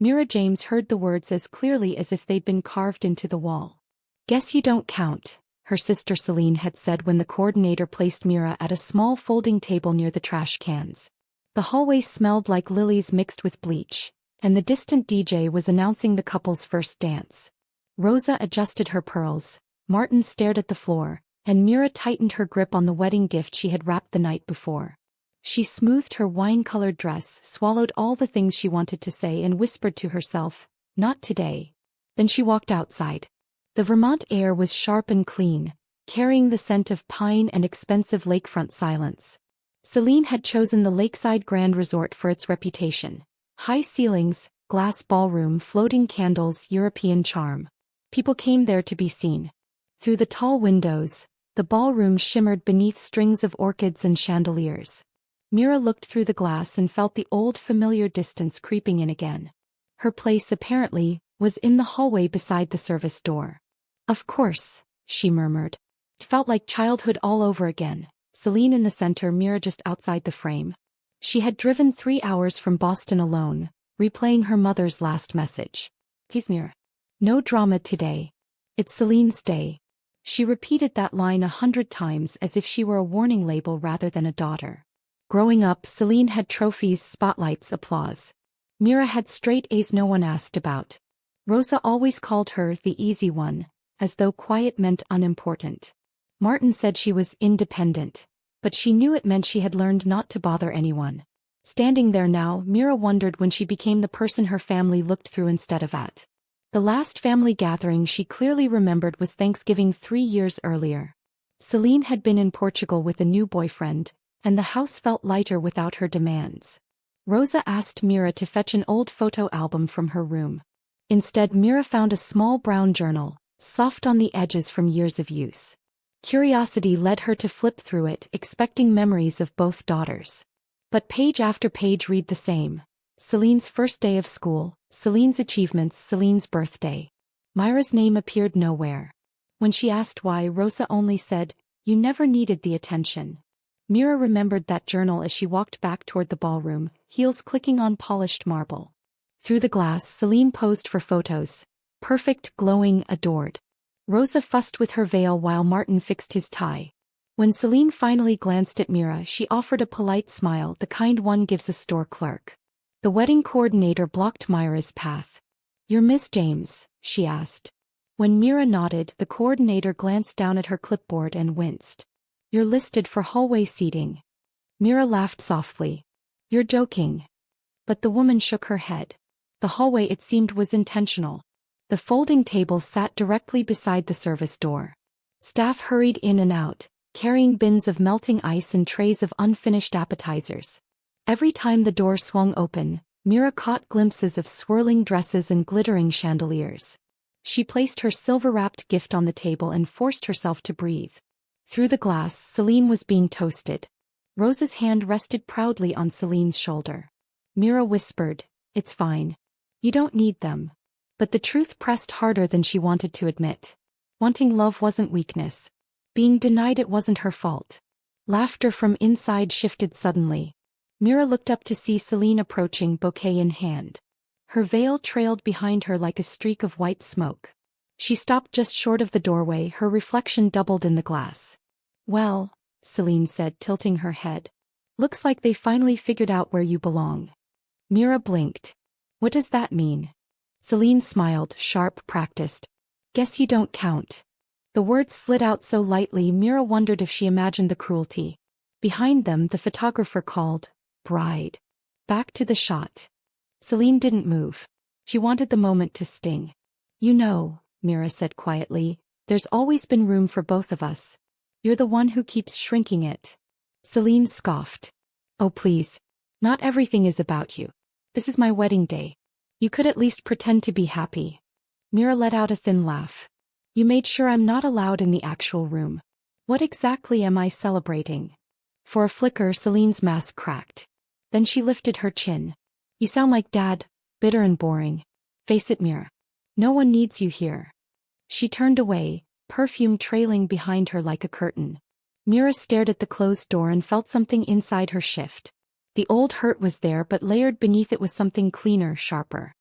Mira James heard the words as clearly as if they'd been carved into the wall. "Guess you don't count," her sister Selene had said when the coordinator placed Mira at a small folding table near the trash cans. The hallway smelled like lilies mixed with bleach, and the distant DJ was announcing the couple's first dance. Rosa adjusted her pearls, Martin stared at the floor, and Mira tightened her grip on the wedding gift she had wrapped the night before. She smoothed her wine-colored dress, swallowed all the things she wanted to say and whispered to herself, "Not today." Then she walked outside. The Vermont air was sharp and clean, carrying the scent of pine and expensive lakefront silence. Selene had chosen the Lakeside Grand Resort for its reputation. High ceilings, glass ballroom, floating candles, European charm. People came there to be seen. Through the tall windows, the ballroom shimmered beneath strings of orchids and chandeliers. Mira looked through the glass and felt the old familiar distance creeping in again. Her place, apparently, was in the hallway beside the service door. "Of course," she murmured. It felt like childhood all over again. Selene in the center, Mira just outside the frame. She had driven 3 hours from Boston alone, replaying her mother's last message. "Please, Mira. No drama today. It's Selene's day." She repeated that line 100 times as if she were a warning label rather than a daughter. Growing up, Selene had trophies, spotlights, applause. Mira had straight A's no one asked about. Rosa always called her the easy one, as though quiet meant unimportant. Martin said she was independent, but she knew it meant she had learned not to bother anyone. Standing there now, Mira wondered when she became the person her family looked through instead of at. The last family gathering she clearly remembered was Thanksgiving 3 years earlier. Selene had been in Portugal with a new boyfriend, and the house felt lighter without her demands. Rosa asked Mira to fetch an old photo album from her room. Instead, Mira found a small brown journal, soft on the edges from years of use. Curiosity led her to flip through it, expecting memories of both daughters. But page after page read the same. Selene's first day of school, Selene's achievements, Selene's birthday. Mira's name appeared nowhere. When she asked why, Rosa only said, "You never needed the attention." Mira remembered that journal as she walked back toward the ballroom, heels clicking on polished marble. Through the glass, Selene posed for photos. Perfect, glowing, adored. Rosa fussed with her veil while Martin fixed his tie. When Selene finally glanced at Mira, she offered a polite smile, the kind one gives a store clerk. The wedding coordinator blocked Mira's path. "You're Miss James?" she asked. When Mira nodded, the coordinator glanced down at her clipboard and winced. "You're listed for hallway seating." Mira laughed softly. "You're joking." But the woman shook her head. The hallway, it seemed, was intentional. The folding table sat directly beside the service door. Staff hurried in and out, carrying bins of melting ice and trays of unfinished appetizers. Every time the door swung open, Mira caught glimpses of swirling dresses and glittering chandeliers. She placed her silver-wrapped gift on the table and forced herself to breathe. Through the glass, Selene was being toasted. Rosa's hand rested proudly on Selene's shoulder. Mira whispered, "It's fine. You don't need them." But the truth pressed harder than she wanted to admit. Wanting love wasn't weakness. Being denied it wasn't her fault. Laughter from inside shifted suddenly. Mira looked up to see Selene approaching, bouquet in hand. Her veil trailed behind her like a streak of white smoke. She stopped just short of the doorway, her reflection doubled in the glass. "Well," Selene said, tilting her head. "Looks like they finally figured out where you belong." Mira blinked. "What does that mean?" Selene smiled, sharp, practiced. "Guess you don't count." The words slid out so lightly, Mira wondered if she imagined the cruelty. Behind them, the photographer called, "Bride." Back to the shot. Selene didn't move. She wanted the moment to sting. "You know," Mira said quietly, "there's always been room for both of us. You're the one who keeps shrinking it." Selene scoffed. "Oh please. Not everything is about you. This is my wedding day. You could at least pretend to be happy." Mira let out a thin laugh. "You made sure I'm not allowed in the actual room. What exactly am I celebrating?" For a flicker, Selene's mask cracked. Then she lifted her chin. "You sound like Dad, bitter and boring. Face it, Mira. No one needs you here." She turned away, perfume trailing behind her like a curtain. Mira stared at the closed door and felt something inside her shift. The old hurt was there, but layered beneath it was something cleaner, sharper.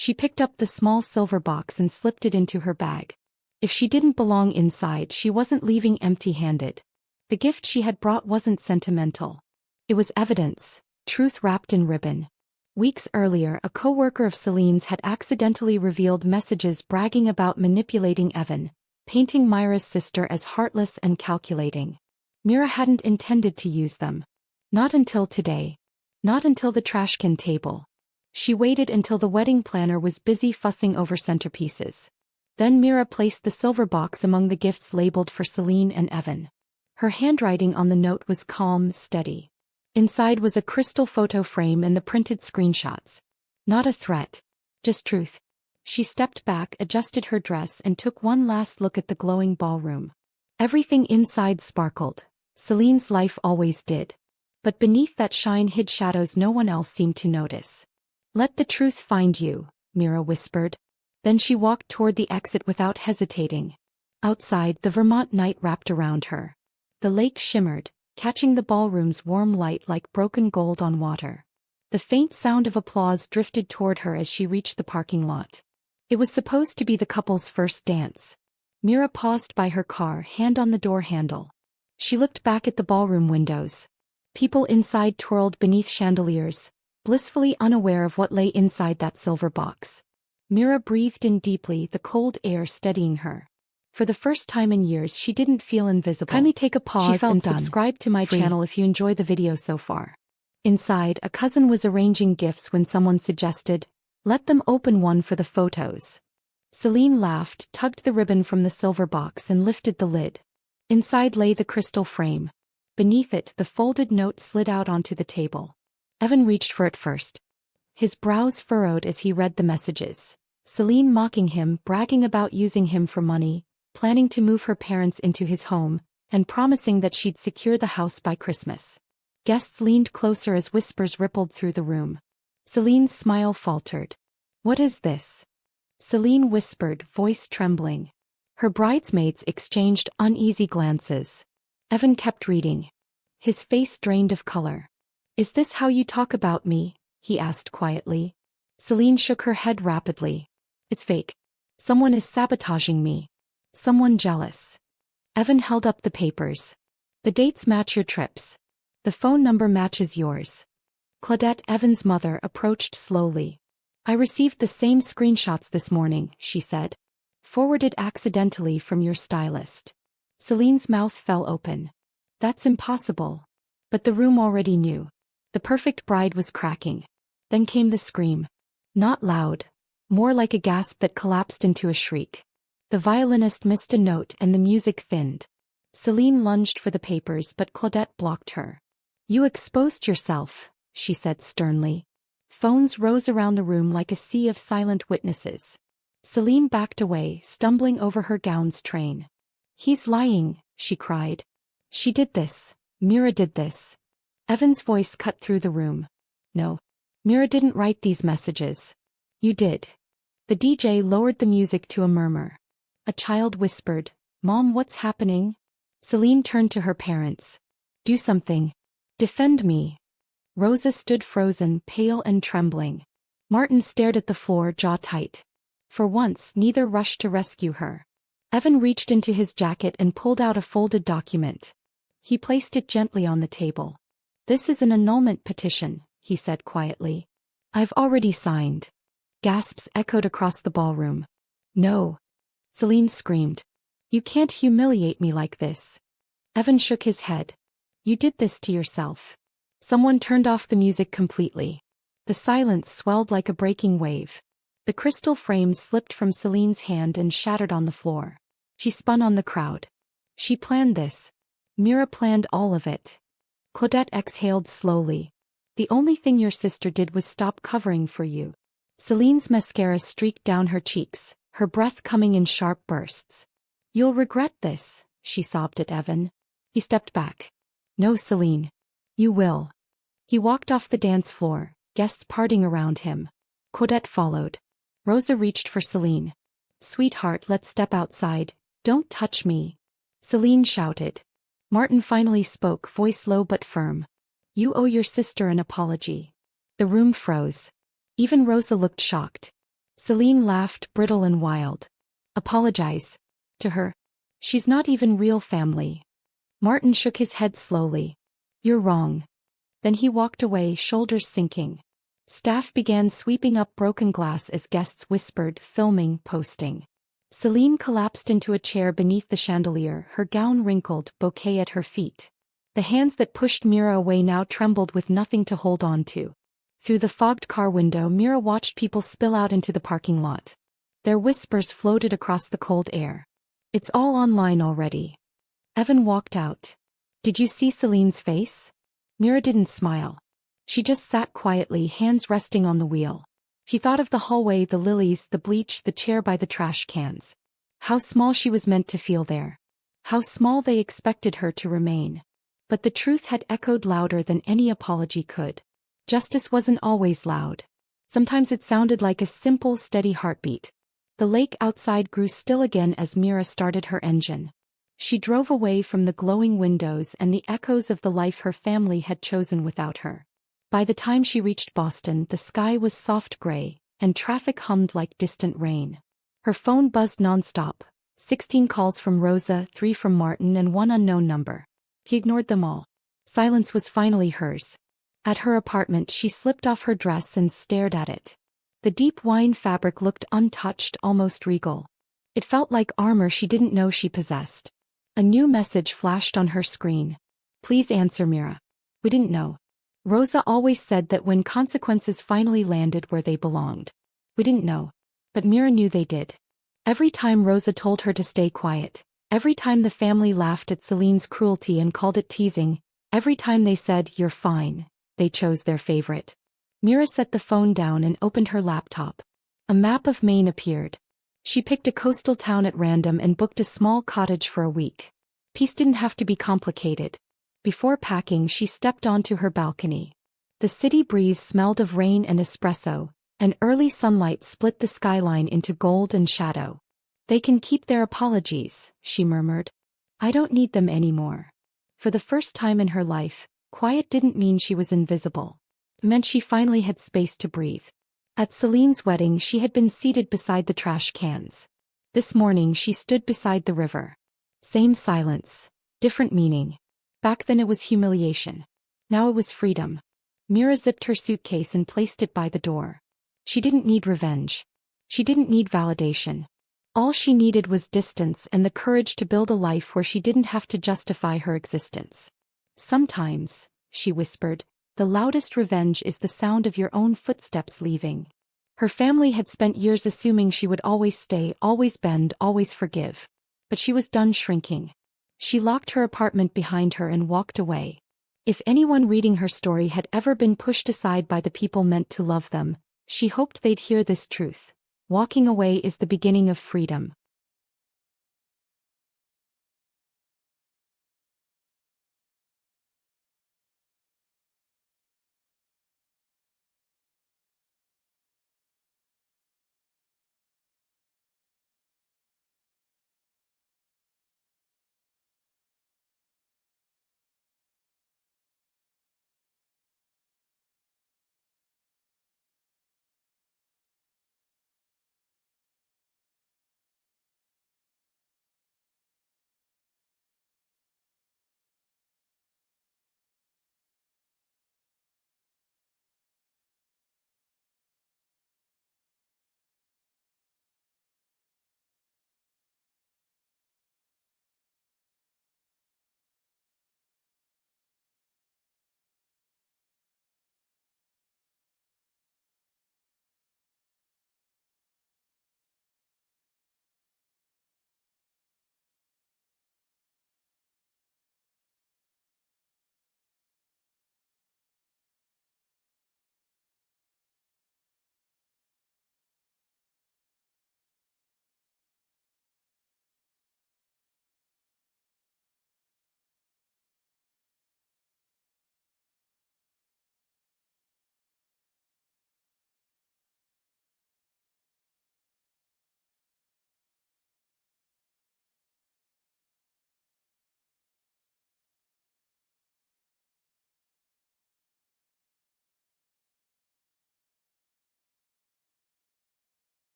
She picked up the small silver box and slipped it into her bag. If she didn't belong inside, she wasn't leaving empty-handed. The gift she had brought wasn't sentimental. It was evidence, truth wrapped in ribbon. Weeks earlier, a co-worker of Selene's had accidentally revealed messages bragging about manipulating Evan, painting Mira's sister as heartless and calculating. Mira hadn't intended to use them. Not until today. Not until the trashcan table. She waited until the wedding planner was busy fussing over centerpieces. Then Mira placed the silver box among the gifts labeled for Selene and Evan. Her handwriting on the note was calm, steady. Inside was a crystal photo frame and the printed screenshots. Not a threat. Just truth. She stepped back, adjusted her dress, and took one last look at the glowing ballroom. Everything inside sparkled. Selene's life always did. But beneath that shine hid shadows no one else seemed to notice. "Let the truth find you," Mira whispered. Then she walked toward the exit without hesitating. Outside, the Vermont night wrapped around her. The lake shimmered, catching the ballroom's warm light like broken gold on water. The faint sound of applause drifted toward her as she reached the parking lot. It was supposed to be the couple's first dance. Mira paused by her car, hand on the door handle. She looked back at the ballroom windows. People inside twirled beneath chandeliers, blissfully unaware of what lay inside that silver box. Mira breathed in deeply, the cold air steadying her. For the first time in years, she didn't feel invisible. Kindly take a pause and subscribe to my channel if you enjoy the video so far. Inside, a cousin was arranging gifts when someone suggested, "Let them open one for the photos." Selene laughed, tugged the ribbon from the silver box and lifted the lid. Inside lay the crystal frame. Beneath it, the folded note slid out onto the table. Evan reached for it first. His brows furrowed as he read the messages. Selene mocking him, bragging about using him for money, planning to move her parents into his home, and promising that she'd secure the house by Christmas. Guests leaned closer as whispers rippled through the room. Selene's smile faltered. "What is this?" Selene whispered, voice trembling. Her bridesmaids exchanged uneasy glances. Evan kept reading. His face drained of color. "Is this how you talk about me?" he asked quietly. Selene shook her head rapidly. "It's fake. Someone is sabotaging me. Someone jealous." Evan held up the papers. "The dates match your trips. The phone number matches yours." Claudette, Evan's mother, approached slowly. "I received the same screenshots this morning," she said. "Forwarded accidentally from your stylist." Selene's mouth fell open. "That's impossible." But the room already knew. The perfect bride was cracking. Then came the scream. Not loud. More like a gasp that collapsed into a shriek. The violinist missed a note and the music thinned. Selene lunged for the papers, but Claudette blocked her. "You exposed yourself," she said sternly. Phones rose around the room like a sea of silent witnesses. Selene backed away, stumbling over her gown's train. "He's lying," she cried. "She did this. Mira did this." Evan's voice cut through the room. "No. Mira didn't write these messages. You did." The DJ lowered the music to a murmur. A child whispered, "Mom, what's happening?" Selene turned to her parents. "Do something. Defend me." Rosa stood frozen, pale and trembling. Martin stared at the floor, jaw tight. For once, neither rushed to rescue her. Evan reached into his jacket and pulled out a folded document. He placed it gently on the table. "This is an annulment petition," he said quietly. "I've already signed." Gasps echoed across the ballroom. "No." Selene screamed. "You can't humiliate me like this." Evan shook his head. "You did this to yourself." Someone turned off the music completely. The silence swelled like a breaking wave. The crystal frame slipped from Selene's hand and shattered on the floor. She spun on the crowd. "She planned this. Mira planned all of it." Claudette exhaled slowly. "The only thing your sister did was stop covering for you." Selene's mascara streaked down her cheeks, her breath coming in sharp bursts. "You'll regret this," she sobbed at Evan. He stepped back. "No, Selene. You will." He walked off the dance floor, guests parting around him. Claudette followed. Rosa reached for Selene. "Sweetheart, let's step outside. Don't touch me." Selene shouted. Martin finally spoke, voice low but firm. "You owe your sister an apology." The room froze. Even Rosa looked shocked. Selene laughed, brittle and wild. Apologize. To her. She's not even real family. Martin shook his head slowly. You're wrong. Then he walked away, shoulders sinking. Staff began sweeping up broken glass as guests whispered, filming, posting. Selene collapsed into a chair beneath the chandelier, her gown wrinkled, bouquet at her feet. The hands that pushed Mira away now trembled with nothing to hold on to. Through the fogged car window, Mira watched people spill out into the parking lot. Their whispers floated across the cold air. It's all online already. Evan walked out. Did you see Selene's face? Mira didn't smile. She just sat quietly, hands resting on the wheel. She thought of the hallway, the lilies, the bleach, the chair by the trash cans. How small she was meant to feel there. How small they expected her to remain. But the truth had echoed louder than any apology could. Justice wasn't always loud. Sometimes it sounded like a simple, steady heartbeat. The lake outside grew still again as Mira started her engine. She drove away from the glowing windows and the echoes of the life her family had chosen without her. By the time she reached Boston, the sky was soft gray, and traffic hummed like distant rain. Her phone buzzed nonstop. 16 calls from Rosa, 3 from Martin, and 1 unknown number. He ignored them all. Silence was finally hers. At her apartment, she slipped off her dress and stared at it. The deep wine fabric looked untouched, almost regal. It felt like armor she didn't know she possessed. A new message flashed on her screen. Please answer, Mira. We didn't know. Rosa always said that when consequences finally landed where they belonged. We didn't know. But Mira knew they did. Every time Rosa told her to stay quiet, every time the family laughed at Selene's cruelty and called it teasing, every time they said, "You're fine," they chose their favorite. Mira set the phone down and opened her laptop. A map of Maine appeared. She picked a coastal town at random and booked a small cottage for a week. Peace didn't have to be complicated. Before packing, she stepped onto her balcony. The city breeze smelled of rain and espresso, and early sunlight split the skyline into gold and shadow. They can keep their apologies, she murmured. I don't need them anymore. For the first time in her life, quiet didn't mean she was invisible. It meant she finally had space to breathe. At Selene's wedding, she had been seated beside the trash cans. This morning, she stood beside the river. Same silence, different meaning. Back then it was humiliation. Now it was freedom. Mira zipped her suitcase and placed it by the door. She didn't need revenge. She didn't need validation. All she needed was distance and the courage to build a life where she didn't have to justify her existence. Sometimes, she whispered, the loudest revenge is the sound of your own footsteps leaving. Her family had spent years assuming she would always stay, always bend, always forgive. But she was done shrinking. She locked her apartment behind her and walked away. If anyone reading her story had ever been pushed aside by the people meant to love them, she hoped they'd hear this truth. Walking away is the beginning of freedom.